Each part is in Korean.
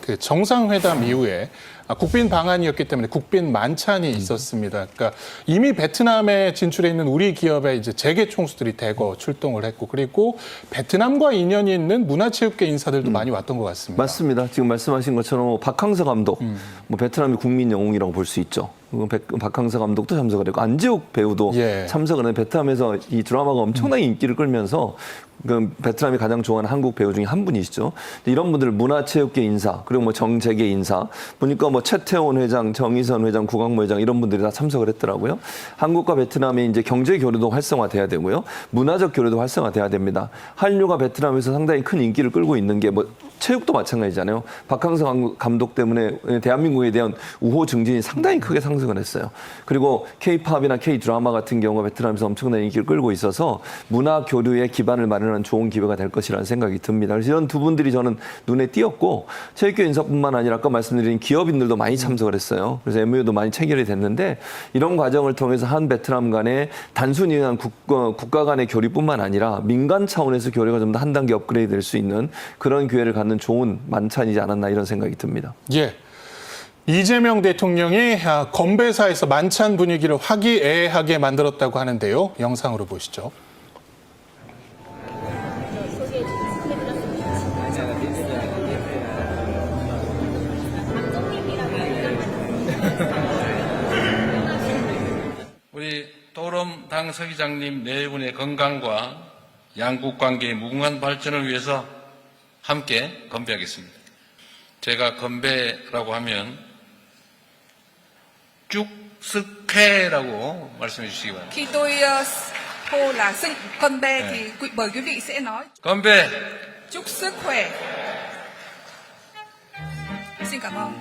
그 정상회담 이후에 국빈 방한이었기 때문에 국빈 만찬이 있었습니다. 그러니까 이미 베트남에 진출해 있는 우리 기업의 이제 재계 총수들이 대거 출동을 했고, 그리고 베트남과 인연이 있는 문화체육계 인사들도 많이 왔던 것 같습니다. 맞습니다. 지금 말씀하신 것처럼 박항서 감독, 뭐 베트남의 국민 영웅이라고 볼 수 있죠. 박항서 감독도 참석을 했고 안재욱 배우도 참석을 했는데 베트남에서 이 드라마가 엄청나게 인기를 끌면서 그 베트남이 가장 좋아하는 한국 배우 중에 한 분이시죠. 이런 분들 문화체육계 인사 그리고 뭐 정재계 인사 보니까 뭐 최태원 회장, 정의선 회장, 구광모 회장 이런 분들이 다 참석을 했더라고요. 한국과 베트남의 이제 경제 교류도 활성화돼야 되고요. 문화적 교류도 활성화돼야 됩니다. 한류가 베트남에서 상당히 큰 인기를 끌고 있는 게 뭐 체육도 마찬가지잖아요. 박항서 감독 때문에 대한민국에 대한 우호 증진이 상당히 크게 상승을 했어요. 그리고 K-팝이나 K-드라마 같은 경우가 베트남에서 엄청난 인기를 끌고 있어서 문화 교류의 기반을 마련한 좋은 기회가 될 것이라는 생각이 듭니다. 그래서 이런 두 분들이 저는 눈에 띄었고 체육계 인사뿐만 아니라 아까 말씀드린 기업인들도 많이 참석을 했어요. 그래서 MOU도 많이 체결이 됐는데 이런 과정을 통해서 한 베트남 간의 단순히 그냥 국가 간의 교류뿐만 아니라 민간 차원에서 교류가 좀 더 한 단계 업그레이드 될 수 있는 그런 기회를 갖는 좋은 만찬이지 않았나 이런 생각이 듭니다. 예. 이재명 대통령이 건배사에서 만찬 분위기를 화기애애하게 만들었다고 하는데요. 영상으로 보시죠. 우리 도롬 당 서기장님 네 분의 건강과 양국 관계의 무궁한 발전을 위해서 함께 건배하겠습니다. 제가 건배라고 하면 쭉스쾌라고 말씀해 주시기 바랍니다. Khi tôi hô là xin con be thì mời quý vị sẽ nói 건배! chúc sức khỏe. Xin cảm ơn.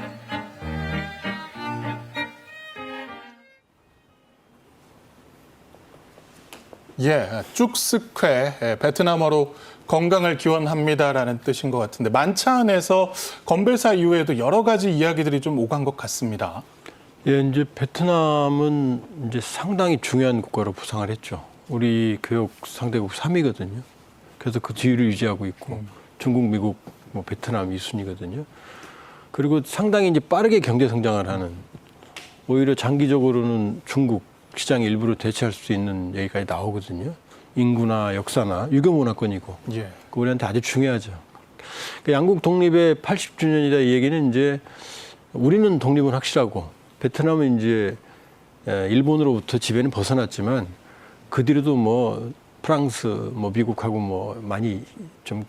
예, 쭉스쾌, 베트남어로 건강을 기원합니다라는 뜻인 것 같은데 만찬에서 건배사 이후에도 여러 가지 이야기들이 좀 오간 것 같습니다. 예, 이제 베트남은 이제 상당히 중요한 국가로 부상을 했죠. 우리 교역 상대국 3위거든요. 그래서 그 지위를 유지하고 있고 중국, 미국, 뭐 베트남 2순위거든요. 그리고 상당히 이제 빠르게 경제 성장을 하는 오히려 장기적으로는 중국 시장의 일부를 대체할 수 있는 얘기까지 나오거든요. 인구나 역사나 유교 문화권이고 우리한테 아주 중요하죠. 그러니까 양국 독립의 80주년이다 이 얘기는 이제 우리는 독립은 확실하고 베트남은 이제 일본으로부터 지배는 벗어났지만 그 뒤로도 뭐 프랑스, 뭐 미국하고 뭐 많이 좀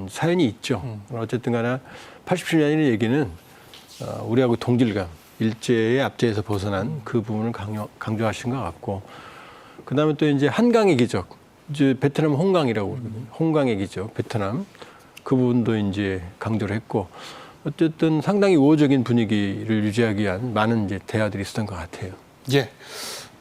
사연이 있죠. 어쨌든 간에 80주년이라는 얘기는 우리하고 동질감, 일제의 압제에서 벗어난 그 부분을 강조하신 것 같고 그다음에 또 이제 한강의 기적, 이제 베트남 홍강이라고 그러거든요. 홍강의 기적, 베트남 그 부분도 이제 강조를 했고 어쨌든 상당히 우호적인 분위기를 유지하기 위한 많은 이제 대화들이 있었던 것 같아요. 예.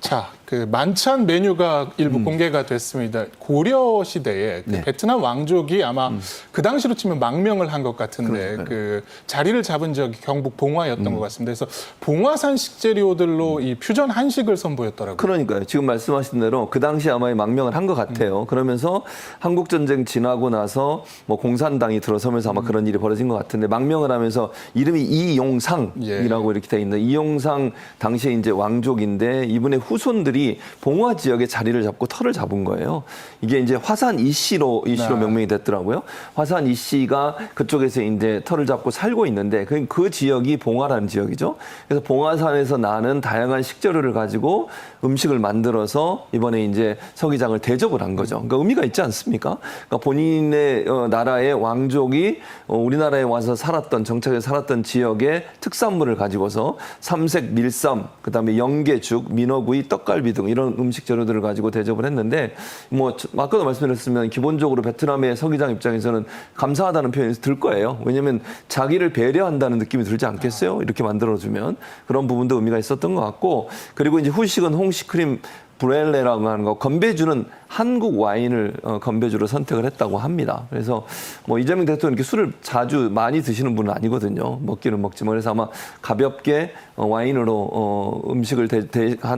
자, 그 만찬 메뉴가 일부 공개가 됐습니다. 고려 시대에 그 베트남 왕족이 아마 그 당시로 치면 망명을 한 것 같은데 그 자리를 잡은 적이 경북 봉화였던 것 같습니다. 그래서 봉화산 식재료들로 이 퓨전 한식을 선보였더라고요. 그러니까요. 지금 말씀하신 대로 그 당시 아마 망명을 한 것 같아요. 그러면서 한국 전쟁 지나고 나서 뭐 공산당이 들어서면서 아마 그런 일이 벌어진 것 같은데 망명을 하면서 이름이 이용상이라고 이렇게 돼 있는데 이용상 당시에 이제 왕족인데 이분의 후손들이 봉화 지역에 자리를 잡고 터를 잡은 거예요. 이게 이제 화산 이씨로 명명이 됐더라고요. 화산 이씨가 그쪽에서 이제 터를 잡고 살고 있는데 그 지역이 봉화라는 지역이죠. 그래서 봉화산에서 나는 다양한 식재료를 가지고 음식을 만들어서 이번에 이제 서기장을 대접을 한 거죠. 그러니까 의미가 있지 않습니까? 그러니까 본인의 나라의 왕족이 우리나라에 와서 정착해서 살았던 지역의 특산물을 가지고서 삼색 밀쌈, 그다음에 영계죽, 민어구이, 떡갈비 등 이런 음식 재료들을 가지고 대접을 했는데 뭐 아까도 말씀드렸으면 기본적으로 베트남의 서기장 입장에서는 감사하다는 표현이 들 거예요. 왜냐하면 자기를 배려한다는 느낌이 들지 않겠어요? 이렇게 만들어주면 그런 부분도 의미가 있었던 것 같고 그리고 이제 후식은 홍시크림 브렐레라고 하는 거 건배주는 한국 와인을 건배주로 선택을 했다고 합니다. 그래서 뭐 이재명 대통령 이렇게 술을 자주 많이 드시는 분은 아니거든요. 먹기는 먹지만 그래서 아마 가볍게 와인으로 음식을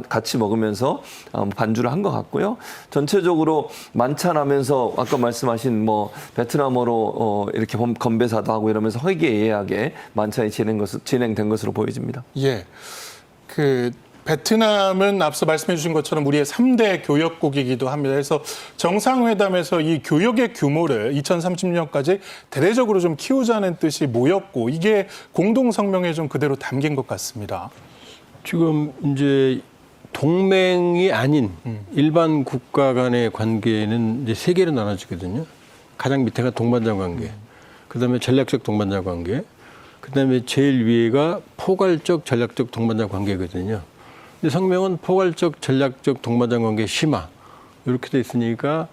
같이 먹으면서 반주를 한 것 같고요. 전체적으로 만찬하면서 아까 말씀하신 뭐 베트남어로 이렇게 건배사도 하고 이러면서 화기애애하게 만찬이 진행된 것으로 보여집니다. 예, 베트남은 앞서 말씀해 주신 것처럼 우리의 3대 교역국이기도 합니다. 그래서 정상회담에서 이 교역의 규모를 2030년까지 대대적으로 좀 키우자는 뜻이 모였고 이게 공동성명에 좀 그대로 담긴 것 같습니다. 지금 이제 동맹이 아닌 일반 국가 간의 관계는 이제 세 개로 나눠지거든요. 가장 밑에가 동반자 관계, 그다음에 전략적 동반자 관계, 그다음에 제일 위에가 포괄적 전략적 동반자 관계거든요. 근데 성명은 포괄적 전략적 동반자 관계 심화 이렇게 돼 있으니까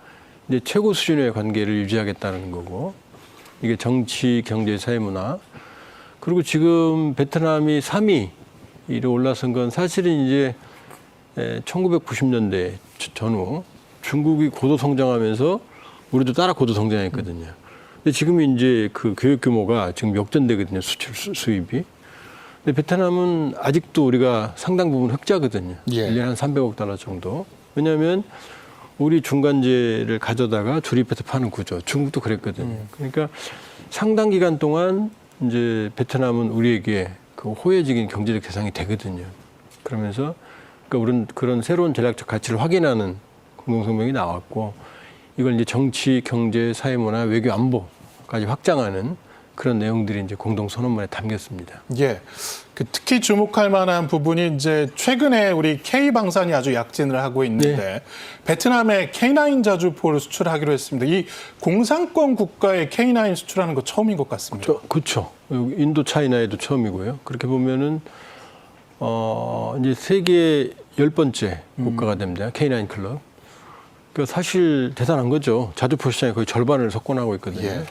이제 최고 수준의 관계를 유지하겠다는 거고 이게 정치, 경제, 사회, 문화 그리고 지금 베트남이 3위로 올라선 건 사실은 이제 1990년대 전후 중국이 고도 성장하면서 우리도 따라 고도 성장했거든요. 근데 지금 이제 그 교육 규모가 지금 역전되거든요. 수출 수입이. 근데 베트남은 아직도 우리가 상당 부분 흑자거든요. 예. 1년에 한 300억 달러 정도. 왜냐하면 우리 중간재를 가져다가 조립해서 파는 구조. 중국도 그랬거든요. 그러니까 상당 기간 동안 이제 베트남은 우리에게 그 호혜적인 경제적 대상이 되거든요. 그러면서 그러니까 우리는 그런 새로운 전략적 가치를 확인하는 공동성명이 나왔고 이걸 이제 정치, 경제, 사회, 문화, 외교, 안보까지 확장하는 그런 내용들이 이제 공동선언문에 담겼습니다. 예. 특히 주목할 만한 부분이 이제 최근에 우리 K방산이 아주 약진을 하고 있는데 네. 베트남에 K9 자주포를 수출하기로 했습니다. 이 공산권 국가에 K9 수출하는 거 처음인 것 같습니다. 그렇죠. 인도 차이나에도 처음이고요. 그렇게 보면은 이제 세계 10번째 국가가 됩니다. K9 클럽. 그러니까 사실 대단한 거죠. 자주포 시장의 거의 절반을 석권하고 있거든요. 예.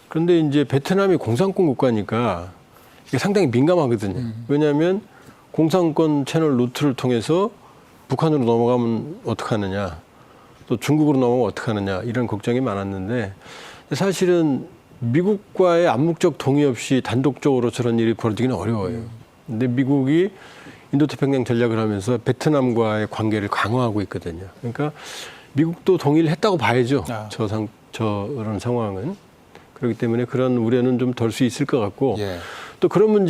그런데 이제 베트남이 공산권 국가니까 이게 상당히 민감하거든요. 왜냐하면 공산권 채널 루트를 통해서 북한으로 넘어가면 어떡하느냐, 또 중국으로 넘어가면 어떡하느냐 이런 걱정이 많았는데 사실은 미국과의 암묵적 동의 없이 단독적으로 저런 일이 벌어지기는 어려워요. 근데 미국이 인도태평양 전략을 하면서 베트남과의 관계를 강화하고 있거든요. 그러니까 미국도 동의를 했다고 봐야죠. 저런 상황은. 그렇기 때문에 그런 우려는 좀 덜 수 있을 것 같고 예. 또 그런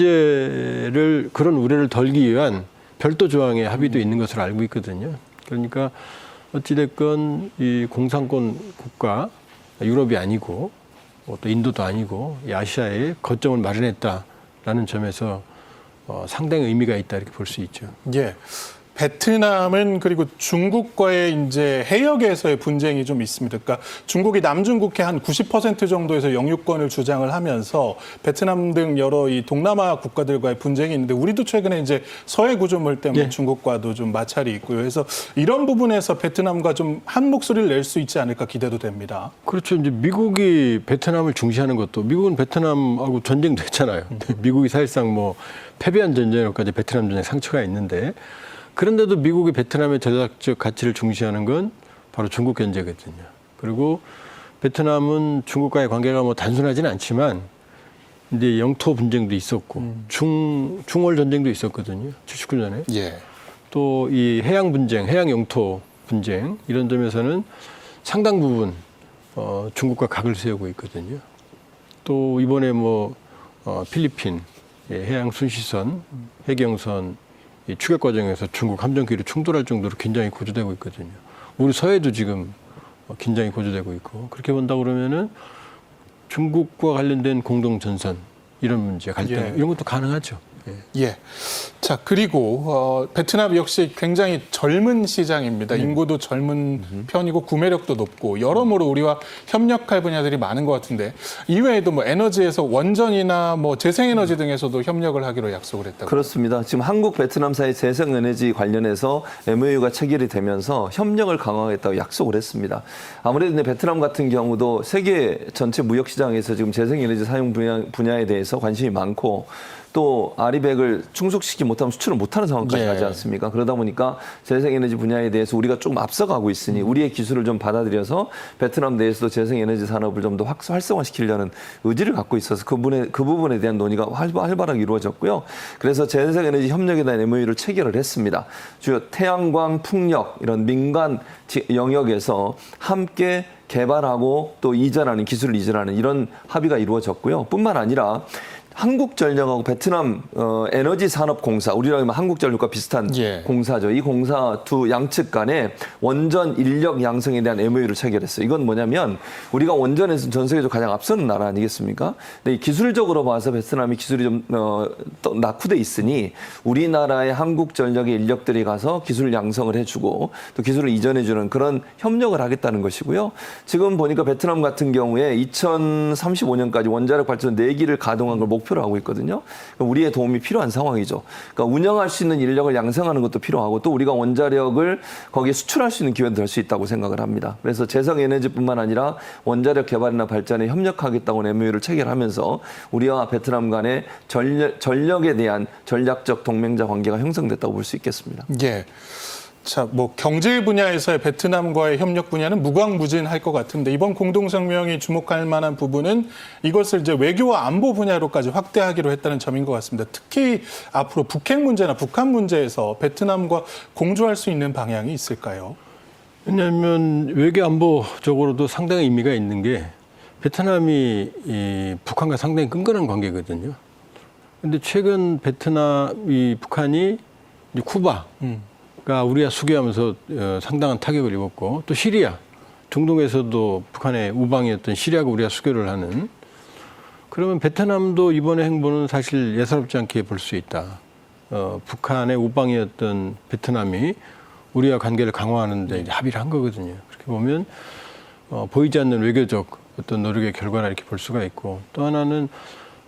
그런 우려를 덜기 위한 별도 조항의 합의도 있는 것으로 알고 있거든요. 그러니까 어찌됐건 이 공산권 국가, 유럽이 아니고 또 인도도 아니고 이 아시아에 거점을 마련했다라는 점에서 상당히 의미가 있다 이렇게 볼 수 있죠. 예. 베트남은 그리고 중국과의 이제 해역에서의 분쟁이 좀 있습니다. 그러니까 중국이 남중국해 한 90% 정도에서 영유권을 주장을 하면서 베트남 등 여러 이 동남아 국가들과의 분쟁이 있는데 우리도 최근에 이제 서해 구조물 때문에 네. 중국과도 좀 마찰이 있고요. 그래서 이런 부분에서 베트남과 좀 한 목소리를 낼 수 있지 않을까 기대도 됩니다. 그렇죠. 이제 미국이 베트남을 중시하는 것도 미국은 베트남하고 전쟁도 했잖아요. 미국이 사실상 뭐 패배한 전쟁으로까지 베트남 전쟁 상처가 있는데 그런데도 미국이 베트남의 전략적 가치를 중시하는 건 바로 중국 견제거든요. 그리고 베트남은 중국과의 관계가 뭐 단순하지는 않지만 이제 영토 분쟁도 있었고 중월 전쟁도 있었거든요. 79년에. 예. 또 이 해양 분쟁, 해양 영토 분쟁 이런 점에서는 상당 부분 중국과 각을 세우고 있거든요. 또 이번에 필리핀 해양 순시선, 해경선 이 추격 과정에서 중국 함정기로 충돌할 정도로 긴장이 고조되고 있거든요. 우리 서해도 지금 긴장이 고조되고 있고 그렇게 본다 그러면은 중국과 관련된 공동 전선 이런 문제 갈등 예. 이런 것도 가능하죠. 예. 예. 자, 그리고 베트남 역시 굉장히 젊은 시장입니다. 인구도 젊은 편이고 구매력도 높고 여러모로 우리와 협력할 분야들이 많은 것 같은데 이외에도 뭐 에너지에서 원전이나 뭐 재생에너지 등에서도 협력을 하기로 약속을 했다고. 그렇습니다. 지금 한국 베트남 사이 재생에너지 관련해서 MOU가 체결이 되면서 협력을 강화하겠다고 약속을 했습니다. 아무래도 베트남 같은 경우도 세계 전체 무역 시장에서 지금 재생에너지 사용 분야에 대해서 관심이 많고 또 아리백을 충족시키지 못하면 수출을 못하는 상황까지 예. 가지 않습니까? 그러다 보니까 재생에너지 분야에 대해서 우리가 조금 앞서가고 있으니 우리의 기술을 좀 받아들여서 베트남 내에서도 재생에너지 산업을 좀 더 활성화시키려는 의지를 갖고 있어서 그 부분에 대한 논의가 활발하게 이루어졌고요. 그래서 재생에너지 협력에 대한 MOU를 체결을 했습니다. 주요 태양광, 풍력 이런 민간 영역에서 함께 개발하고 또 이전하는 기술을 이전하는 이런 합의가 이루어졌고요. 뿐만 아니라 한국전력하고 베트남 에너지산업공사, 우리로 하면 한국전력과 비슷한 예. 공사죠. 이 공사 두 양측 간에 원전 인력 양성에 대한 MOU를 체결했어요. 이건 뭐냐면 우리가 원전에서 전 세계적으로 가장 앞서는 나라 아니겠습니까? 근데 기술적으로 봐서 베트남이 기술이 좀 낙후돼 있으니 우리나라의 한국전력의 인력들이 가서 기술 양성을 해주고 또 기술을 이전해주는 그런 협력을 하겠다는 것이고요. 지금 보니까 베트남 같은 경우에 2035년까지 원자력 발전 4기를 가동한 걸 목표로 하고 있거든요. 우리의 도움이 필요한 상황이죠. 그러니까 운영할 수 있는 인력을 양성하는 것도 필요하고 또 우리가 원자력을 거기에 수출할 수 있는 기회도 될 수 있다고 생각을 합니다. 그래서 재생에너지뿐만 아니라 원자력 개발이나 발전에 협력하겠다고 MOU를 체결하면서 우리와 베트남 간의 전력에 대한 전략적 동맹자 관계가 형성됐다고 볼 수 있겠습니다. 예. 자, 뭐 경제 분야에서의 베트남과의 협력 분야는 무궁무진할 것 같은데 이번 공동성명이 주목할 만한 부분은 이것을 이제 외교와 안보 분야로까지 확대하기로 했다는 점인 것 같습니다. 특히 앞으로 북핵 문제나 북한 문제에서 베트남과 공조할 수 있는 방향이 있을까요? 왜냐하면 외교 안보적으로도 상당히 의미가 있는 게 베트남이 이 북한과 상당히 끈끈한 관계거든요. 근데 최근 북한이 이제 쿠바가 우리가 수교하면서 상당한 타격을 입었고 또 시리아, 중동에서도 북한의 우방이었던 시리아가 우리가 수교를 하는 그러면 베트남도 이번의 행보는 사실 예사롭지 않게 볼 수 있다. 북한의 우방이었던 베트남이 우리와 관계를 강화하는 데 합의를 한 거거든요. 그렇게 보면 보이지 않는 외교적 어떤 노력의 결과라 이렇게 볼 수가 있고 또 하나는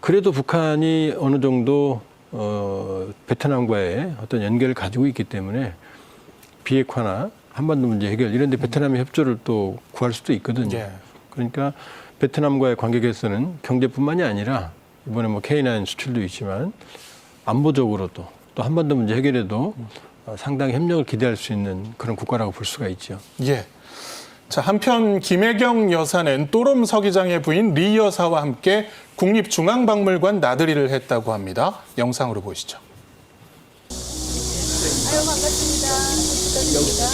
그래도 북한이 어느 정도 베트남과의 어떤 연결을 가지고 있기 때문에 비핵화나 한반도 문제 해결 이런 데 베트남의 협조를 또 구할 수도 있거든요. 예. 그러니까 베트남과의 관계 개선은 경제뿐만이 아니라 이번에 뭐 K9 수출도 있지만 안보적으로도 또 한반도 문제 해결에도 상당히 협력을 기대할 수 있는 그런 국가라고 볼 수가 있죠. 예. 자, 한편 김혜경 여사는 또롬 서기장의 부인 리 여사와 함께 국립중앙박물관 나들이를 했다고 합니다. 영상으로 보시죠. 아유, 반갑습니다.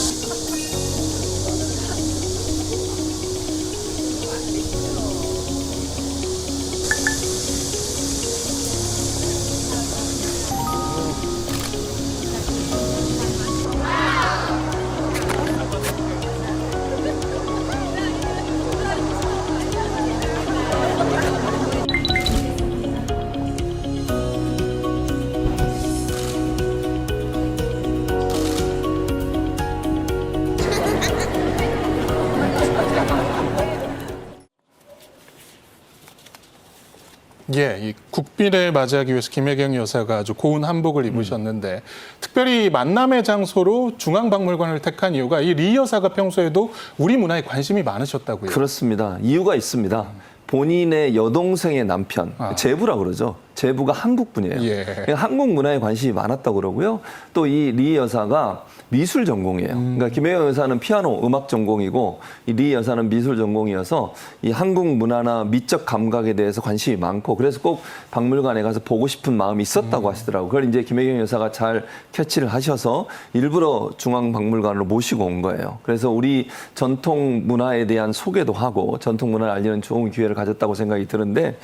예, 이 국빈을 맞이하기 위해서 김혜경 여사가 아주 고운 한복을 입으셨는데 특별히 만남의 장소로 중앙박물관을 택한 이유가 이 리 여사가 평소에도 우리 문화에 관심이 많으셨다고요. 그렇습니다. 이유가 있습니다. 본인의 여동생의 남편, 제부라 그러죠. 제부가 한국 분이에요. 예. 그러니까 한국 문화에 관심이 많았다고 그러고요. 또 이 리 여사가 미술 전공이에요. 그러니까 김혜경 여사는 피아노 음악 전공이고 이 리 여사는 미술 전공이어서 이 한국 문화나 미적 감각에 대해서 관심이 많고 그래서 꼭 박물관에 가서 보고 싶은 마음이 있었다고 하시더라고요. 그걸 이제 김혜경 여사가 잘 캐치를 하셔서 일부러 중앙박물관으로 모시고 온 거예요. 그래서 우리 전통 문화에 대한 소개도 하고 전통 문화를 알리는 좋은 기회를 가졌다고 생각이 드는데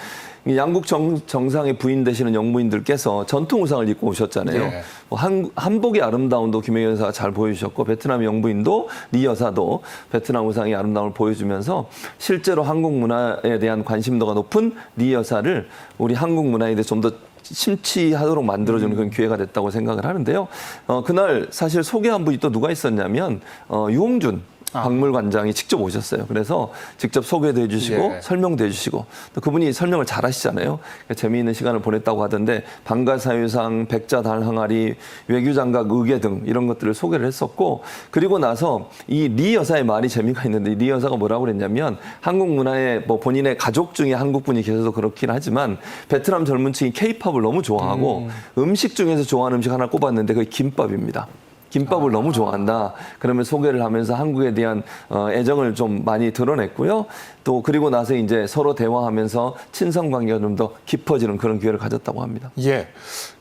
양국 정상의 부인 되시는 영부인들께서 전통 의상을 입고 오셨잖아요. 예. 한복의 아름다움도 김혜경 여사가 잘 보여주셨고 베트남 영부인도 리 여사도 베트남 의상의 아름다움을 보여주면서 실제로 한국 문화에 대한 관심도가 높은 리 여사를 우리 한국 문화에 대해 좀 더 심취하도록 만들어주는 그런 기회가 됐다고 생각을 하는데요. 그날 사실 소개한 분이 또 누가 있었냐면 유홍준 박물관장이 직접 오셨어요. 그래서 직접 소개도 해주시고 예. 설명도 해주시고 또 그분이 설명을 잘하시잖아요. 그러니까 재미있는 시간을 보냈다고 하던데 방가사유상, 백자달항아리, 외교장각 의궤 등 이런 것들을 소개를 했었고 그리고 나서 이 리 여사의 말이 재미가 있는데 리 여사가 뭐라고 그랬냐면 한국 문화에 뭐 본인의 가족 중에 한국 분이 계셔서 그렇긴 하지만 베트남 젊은 층이 K-팝을 너무 좋아하고 음식 중에서 좋아하는 음식 하나 꼽았는데 그게 김밥입니다. 김밥을 너무 좋아한다. 그러면 소개를 하면서 한국에 대한 애정을 좀 많이 드러냈고요. 또 그리고 나서 이제 서로 대화하면서 친선 관계가 좀 더 깊어지는 그런 기회를 가졌다고 합니다. 예.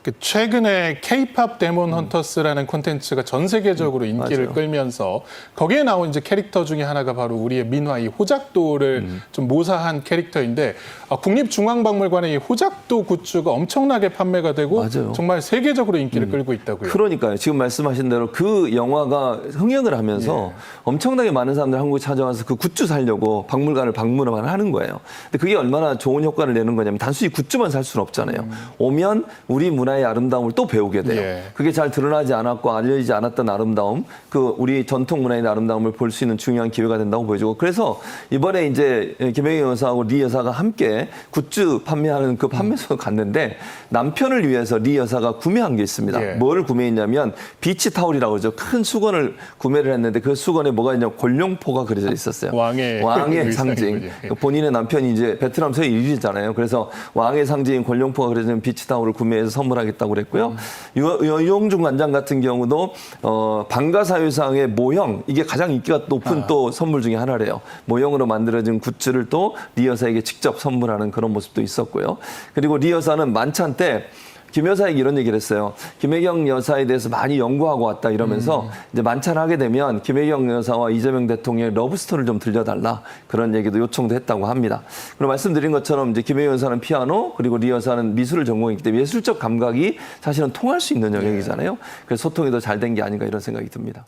그 최근에 K-팝 데몬 헌터스라는 콘텐츠가 전 세계적으로 인기를 맞아요. 끌면서 거기에 나온 이제 캐릭터 중에 하나가 바로 우리의 민화 이 호작도를 좀 모사한 캐릭터인데 국립중앙박물관의 이 호작도 굿즈가 엄청나게 판매가 되고 맞아요. 정말 세계적으로 인기를 끌고 있다고요. 그러니까요. 지금 말씀하신 대로 그 영화가 흥행을 하면서 엄청나게 많은 사람들이 한국에 찾아와서 그 굿즈 사려고 박물관을 방문을 하는 거예요. 근데 그게 얼마나 좋은 효과를 내는 거냐면 단순히 굿즈만 살 수는 없잖아요. 오면 우리 문화의 아름다움을 또 배우게 돼요. 예. 그게 잘 드러나지 않았고 알려지지 않았던 아름다움, 그 우리 전통 문화의 아름다움을 볼 수 있는 중요한 기회가 된다고 보여지고 그래서 이번에 이제 김혜경 여사하고 리 여사가 함께 굿즈 판매하는 그 판매소 갔는데 남편을 위해서 리 여사가 구매한 게 있습니다. 예. 뭐를 구매했냐면 비치 타올이라고 그러죠. 큰 수건을 구매를 했는데 그 수건에 뭐가 있냐면 골룡포가 그려져 있었어요. 왕의 상징. 의상이군요. 예. 본인의 남편이 이제 베트남 서의 일이잖아요. 그래서 왕의 상징인 골룡포가 그려진 비치 타올을 구매해서 선물하겠다고 그랬고요. 유영준 관장 같은 경우도 방가사유상의 모형 이게 가장 인기가 높은 또 선물 중에 하나래요. 모형으로 만들어진 굿즈를 또 리 여사에게 직접 선물하는 그런 모습도 있었고요. 그리고 리 여사는 만찬 때 김 여사에게 이런 얘기를 했어요. 김혜경 여사에 대해서 많이 연구하고 왔다 이러면서 이제 만찬하게 되면 김혜경 여사와 이재명 대통령의 러브스토리를 좀 들려달라 그런 얘기도 요청도 했다고 합니다. 그리고 말씀드린 것처럼 이제 김혜경 여사는 피아노 그리고 리 여사는 미술을 전공했기 때문에 예술적 감각이 사실은 통할 수 있는 영역이잖아요. 그래서 소통이 더 잘 된 게 아닌가 이런 생각이 듭니다.